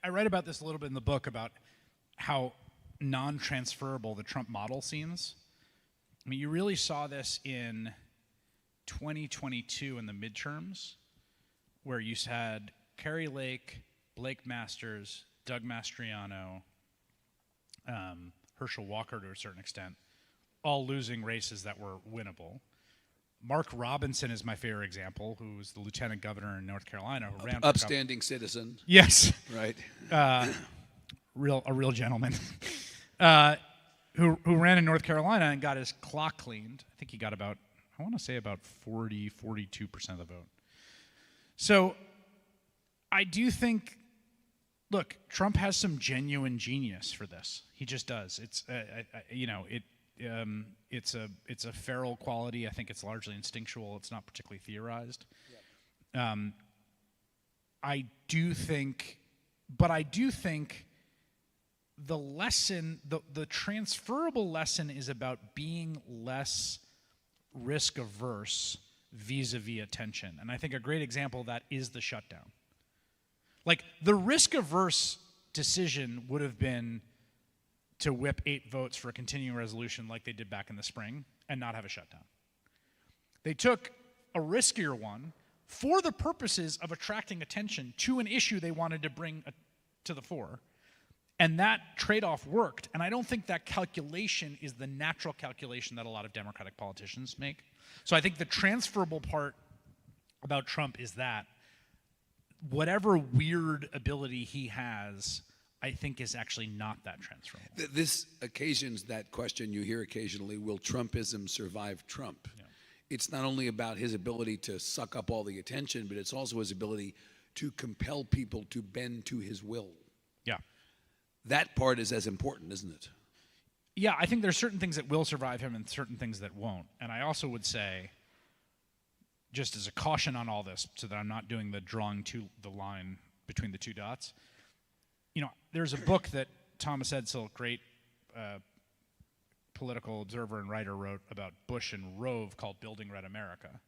I write about this a little bit in the book about how non-transferable the Trump model seems. I mean, you really saw this in 2022 in the midterms, where you had Kari Lake, Blake Masters, Doug Mastriano, Herschel Walker to a certain extent, all losing races that were winnable. Mark Robinson is my favorite example, who was the lieutenant governor in North Carolina, who ran upstanding citizen. Yes, right. A real gentleman, who ran in North Carolina and got his clock cleaned. I think he got about 42% of the vote. So I do think, look, Trump has some genuine genius for this. He just does. It's it's a feral quality. I think it's largely instinctual. It's not particularly theorized. Yeah. I do think the lesson, the transferable lesson is about being less risk averse vis-a-vis attention. And I think a great example of that is the shutdown. Like, the risk averse decision would have been to whip 8 votes for a continuing resolution like they did back in the spring and not have a shutdown. They took a riskier one for the purposes of attracting attention to an issue they wanted to bring to the fore, and that trade-off worked. And I don't think that calculation is the natural calculation that a lot of Democratic politicians make. So I think the transferable part about Trump is that whatever weird ability he has, I think is actually not that transferable. This occasions that question you hear occasionally, will Trumpism survive Trump? Yeah. It's not only about his ability to suck up all the attention, but it's also his ability to compel people to bend to his will. Yeah. That part is as important, isn't it? Yeah, I think there's certain things that will survive him and certain things that won't. And I also would say, just as a caution on all this, so that I'm not doing the drawing to the line between the two dots, there's a book that Thomas Edsall, great political observer and writer, wrote about Bush and Rove called Building Red America.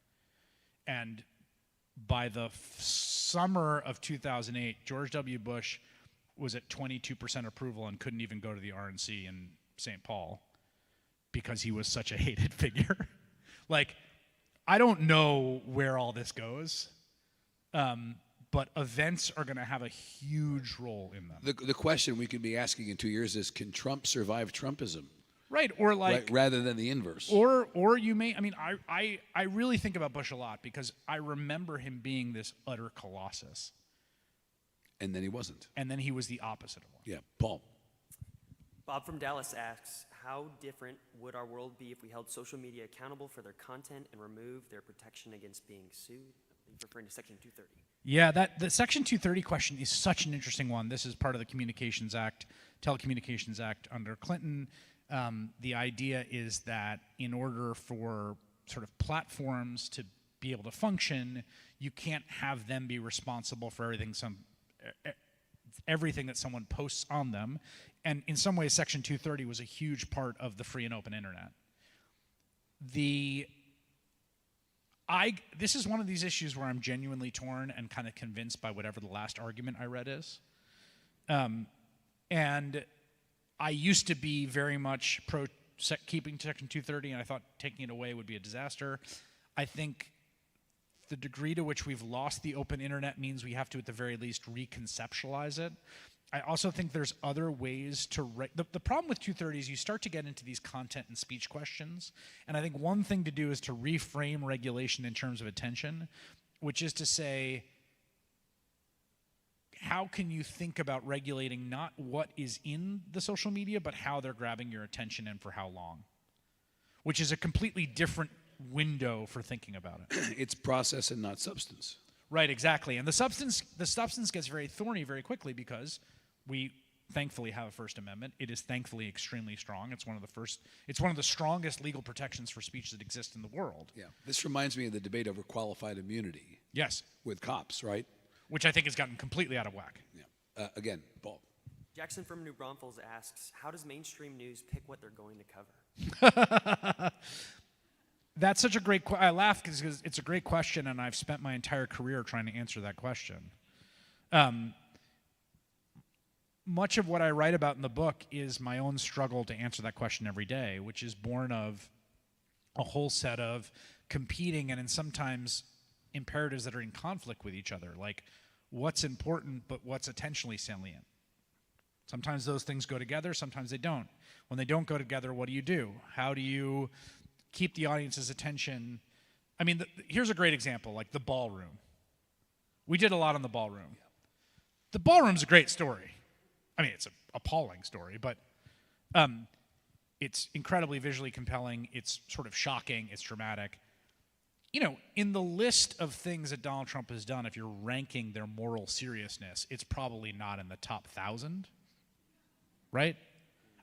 And by the summer of 2008, George W. Bush was at 22% approval and couldn't even go to the RNC in St. Paul because he was such a hated figure. Like, I don't know where all this goes, but events are going to have a huge role in them. The question we could be asking in 2 years is, can Trump survive Trumpism? Right, or like... Right, rather than the inverse. Or you may... I really think about Bush a lot because I remember him being this utter colossus. And then he wasn't. And then he was the opposite of one. Yeah, Paul. Bob from Dallas asks, how different would our world be if we held social media accountable for their content and removed their protection against being sued? Referring to Section 230. Yeah, the Section 230 question is such an interesting one. This is part of the Communications Act, Telecommunications Act under Clinton. The idea is that in order for sort of platforms to be able to function, you can't have them be responsible for everything that someone posts on them. And in some ways, Section 230 was a huge part of the free and open internet. This is one of these issues where I'm genuinely torn and kind of convinced by whatever the last argument I read is. And I used to be very much pro keeping Section 230, and I thought taking it away would be a disaster. I think the degree to which we've lost the open internet means we have to, at the very least, reconceptualize it. I also think there's other ways to the problem with 230 is you start to get into these content and speech questions, and I think one thing to do is to reframe regulation in terms of attention, which is to say, how can you think about regulating not what is in the social media, but how they're grabbing your attention and for how long, which is a completely different window for thinking about it. It's process and not substance. Right, exactly. And the substance gets very thorny very quickly because we thankfully have a First Amendment. It is thankfully extremely strong. It's one of the strongest legal protections for speech that exist in the world. Yeah. This reminds me of the debate over qualified immunity. Yes. With cops, right? Which I think has gotten completely out of whack. Yeah. Again, Paul. Jackson from New Braunfels asks, how does mainstream news pick what they're going to cover? That's such a great question. I laugh because it's a great question, and I've spent my entire career trying to answer that question. Much of what I write about in the book is my own struggle to answer that question every day, which is born of a whole set of competing and sometimes imperatives that are in conflict with each other, like what's important but what's attentionally salient. Sometimes those things go together, sometimes they don't. When they don't go together, what do? How do you keep the audience's attention? I mean, here's a great example, like the ballroom. We did a lot on the ballroom. The ballroom's a great story. I mean, it's an appalling story, but it's incredibly visually compelling. It's sort of shocking. It's dramatic. You know, in the list of things that Donald Trump has done, if you're ranking their moral seriousness, it's probably not in the top 1,000, right?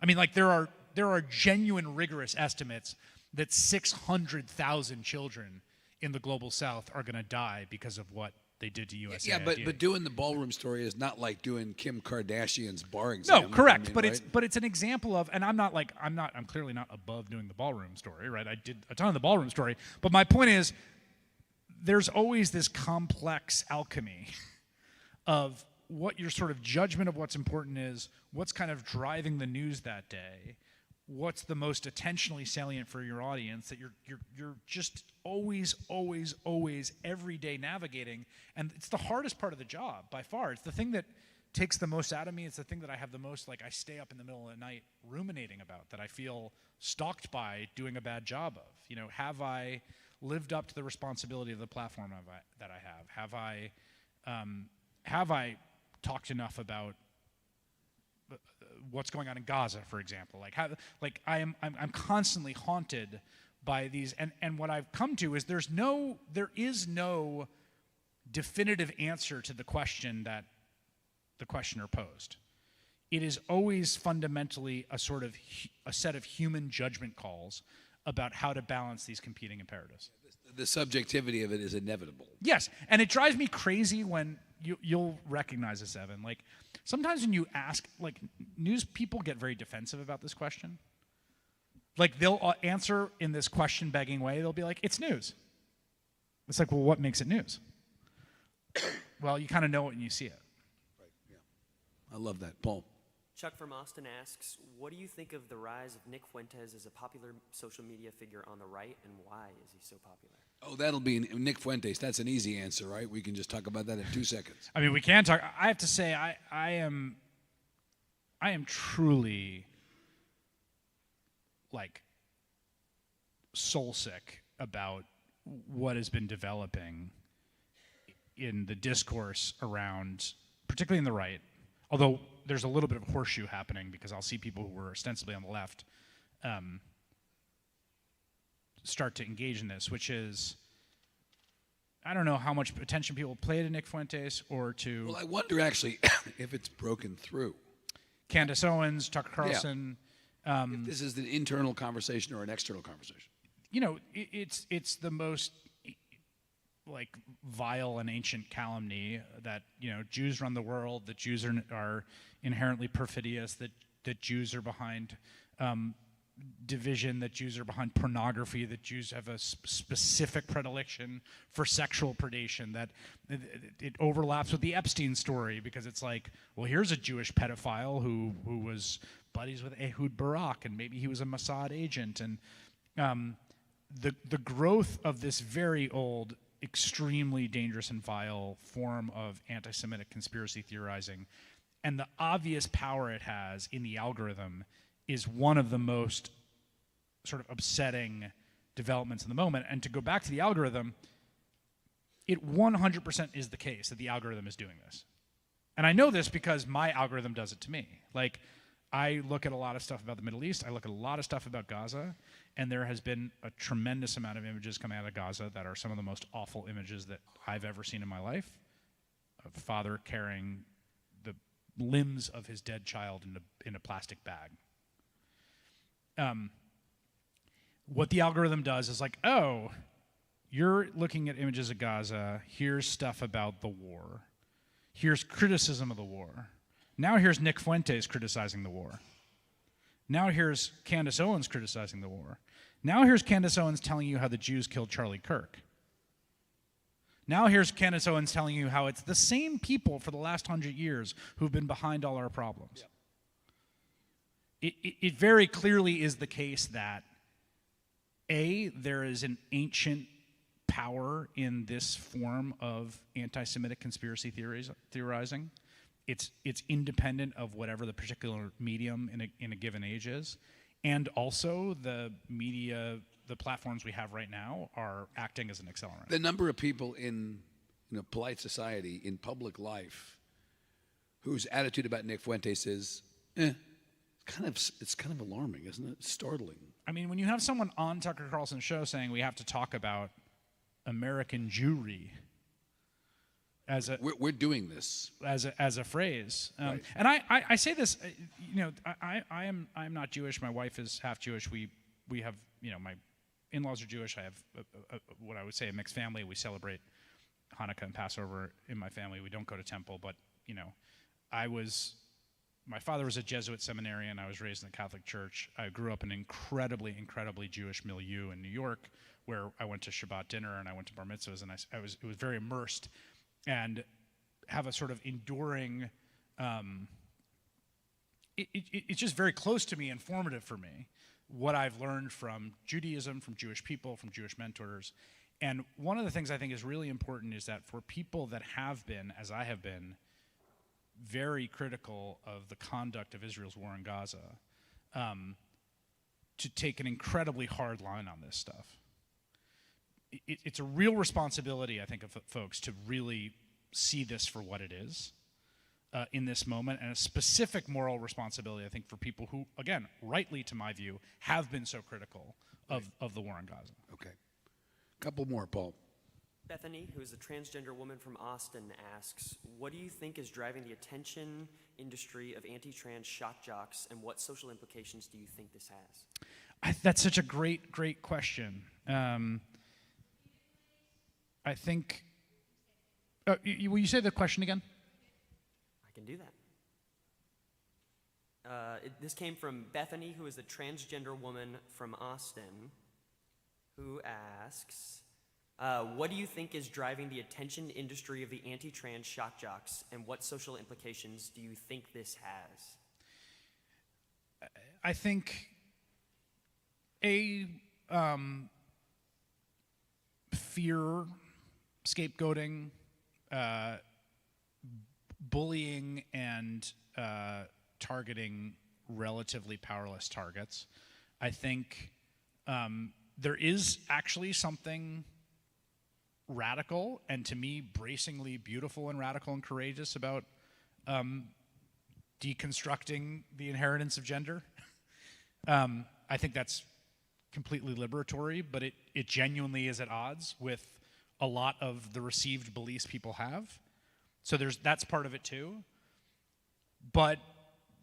I mean, like there are genuine, rigorous estimates that 600,000 children in the global South are going to die because of what they did to USA. Yeah, but doing the ballroom story is not like doing Kim Kardashian's bar exam. No, correct. I mean, but right? it's an example of, and I'm clearly not above doing the ballroom story, right? I did a ton of the ballroom story, but my point is, there's always this complex alchemy of what your sort of judgment of what's important is, what's kind of driving the news that day, what's the most attentionally salient for your audience that you're just always every day navigating. And it's the hardest part of the job by far. It's the thing that takes the most out of me. It's the thing that I have the most, like, I stay up in the middle of the night ruminating about, that I feel stalked by doing a bad job of. You know, have I lived up to the responsibility of the platform that I have? Have I talked enough about what's going on in Gaza, for example? I'm constantly haunted by these, and what I've come to is there is no definitive answer to the question that the questioner posed. It is always fundamentally a set of human judgment calls about how to balance these competing imperatives. The subjectivity of it is inevitable. Yes, and it drives me crazy when you'll recognize this, Evan. Like, sometimes when you ask, like, news people get very defensive about this question. Like, they'll answer in this question-begging way. They'll be like, it's news. It's like, well, what makes it news? Well, you kind of know it when you see it. Right, yeah. I love that. Paul. Chuck from Austin asks, what do you think of the rise of Nick Fuentes as a popular social media figure on the right, and why is he so popular? Oh, that'll be Nick Fuentes. That's an easy answer, right? We can just talk about that in 2 seconds. I mean, we can talk. I have to say, I am truly, like, soul sick about what has been developing in the discourse around, particularly in the right, although there's a little bit of a horseshoe happening because I'll see people who were ostensibly on the left start to engage in this, which is I don't know how much attention people pay to Nick Fuentes or to Well, I wonder actually if it's broken through. Candace Owens, Tucker Carlson. If this is an internal conversation or an external conversation. You know, it's the most like vile and ancient calumny that, you know, Jews run the world, that Jews are inherently perfidious, that Jews are behind division, that Jews are behind pornography, that Jews have a specific predilection for sexual predation, that it overlaps with the Epstein story because it's like, well, here's a Jewish pedophile who was buddies with Ehud Barak, and maybe he was a Mossad agent. And the growth of this very old, extremely dangerous and vile form of anti-Semitic conspiracy theorizing, and the obvious power it has in the algorithm is one of the most sort of upsetting developments in the moment. And to go back to the algorithm, it 100% is the case that the algorithm is doing this. And I know this because my algorithm does it to me. Like, I look at a lot of stuff about the Middle East, I look at a lot of stuff about Gaza, and there has been a tremendous amount of images coming out of Gaza that are some of the most awful images that I've ever seen in my life. A father carrying the limbs of his dead child in a plastic bag. What the algorithm does is like, oh, you're looking at images of Gaza, here's stuff about the war, here's criticism of the war. Now here's Nick Fuentes criticizing the war. Now here's Candace Owens criticizing the war. Now here's Candace Owens telling you how the Jews killed Charlie Kirk. Now here's Candace Owens telling you how it's the same people for the last 100 years who've been behind all our problems. Yep. It very clearly is the case that, A, there is an ancient power in this form of anti-Semitic conspiracy theorizing. It's independent of whatever the particular medium in a given age is. And also the media, the platforms we have right now are acting as an accelerant. The number of people in polite society, in public life, whose attitude about Nick Fuentes is, it's kind of alarming, isn't it? It's startling. I mean, when you have someone on Tucker Carlson's show saying we have to talk about American Jewry we're doing this as a phrase, right. And I say this, I'm not Jewish. My wife is half Jewish. We have, my in-laws are Jewish. I have what I would say a mixed family. We celebrate Hanukkah and Passover in my family. We don't go to temple, but my father was a Jesuit seminarian. I was raised in the Catholic Church. I grew up in an incredibly, incredibly Jewish milieu in New York, where I went to Shabbat dinner and I went to bar mitzvahs, and it was very immersed, and have a sort of enduring. It's just very close to me, informative for me, what I've learned from Judaism, from Jewish people, from Jewish mentors. And one of the things I think is really important is that for people that have been, as I have been, very critical of the conduct of Israel's war in Gaza, to take an incredibly hard line on this stuff. It's a real responsibility, I think, of folks to really see this for what it is in this moment, and a specific moral responsibility, I think, for people who, again, rightly to my view, have been so critical of the war in Gaza. Okay. Couple more, Paul. Bethany, who is a transgender woman from Austin, asks, what do you think is driving the attention industry of anti-trans shock jocks, and what social implications do you think this has? That's such a great, great question. I think, will you say the question again? I can do that. This came from Bethany, who is a transgender woman from Austin, who asks, what do you think is driving the attention industry of the anti-trans shock jocks, and what social implications do you think this has? I think fear, scapegoating, bullying, and targeting relatively powerless targets. I think there is actually something radical, and to me, bracingly beautiful and radical and courageous about deconstructing the inheritance of gender. I think that's completely liberatory, but it genuinely is at odds with a lot of the received beliefs people have. So that's part of it too. But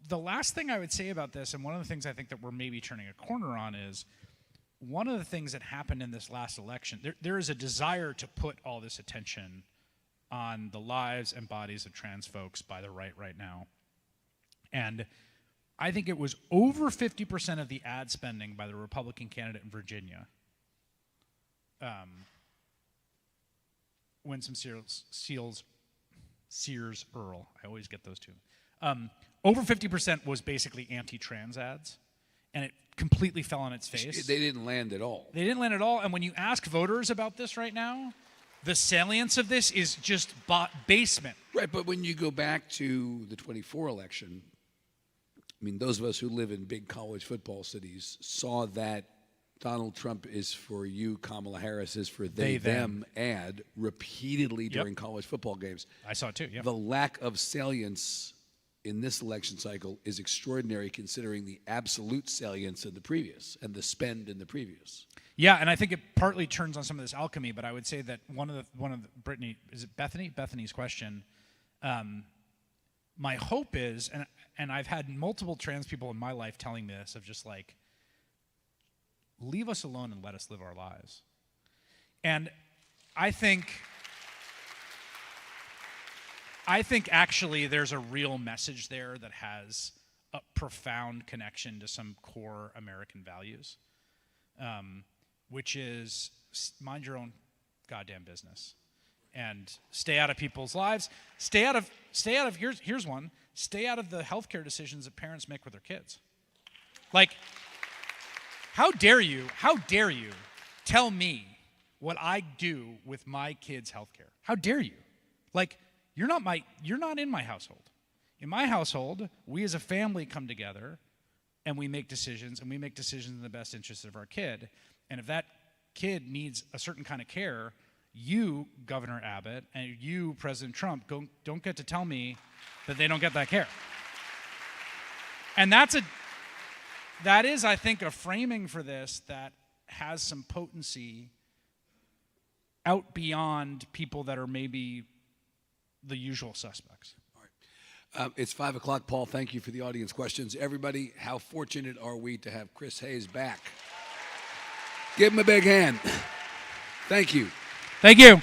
the last thing I would say about this, and one of the things I think that we're maybe turning a corner on, is one of the things that happened in this last election, there is a desire to put all this attention on the lives and bodies of trans folks by the right now. And I think it was over 50% of the ad spending by the Republican candidate in Virginia, Winsome Sears Earl, I always get those two. Over 50% was basically anti-trans ads, and it completely fell on its face. They didn't land at all. They didn't land at all, and when you ask voters about this right now, the salience of this is just basement. Right, but when you go back to the 24 election, I mean, those of us who live in big college football cities saw that Donald Trump is for you, Kamala Harris is for them ad repeatedly during college football games. I saw it too, yeah. The lack of salience in this election cycle is extraordinary considering the absolute salience in the previous and the spend in the previous. Yeah, and I think it partly turns on some of this alchemy, but I would say that one of the Brittany, is it Bethany? Bethany's question. My hope is, and I've had multiple trans people in my life telling me this, of just like, leave us alone and let us live our lives. And I think actually there's a real message there that has a profound connection to some core American values, which is mind your own goddamn business and stay out of people's lives. Stay out of here's one. Stay out of the healthcare decisions that parents make with their kids. Like, how dare you tell me what I do with my kids' healthcare? How dare you? Like, you're not in my household. In my household, we as a family come together and we make decisions, and we make decisions in the best interest of our kid. And if that kid needs a certain kind of care, you, Governor Abbott, and you, President Trump, don't get to tell me that they don't get that care. And that is, I think, a framing for this that has some potency out beyond people that are maybe the usual suspects. All right. It's 5 o'clock, Paul. Thank you for the audience questions. Everybody, how fortunate are we to have Chris Hayes back? Give him a big hand. Thank you. Thank you.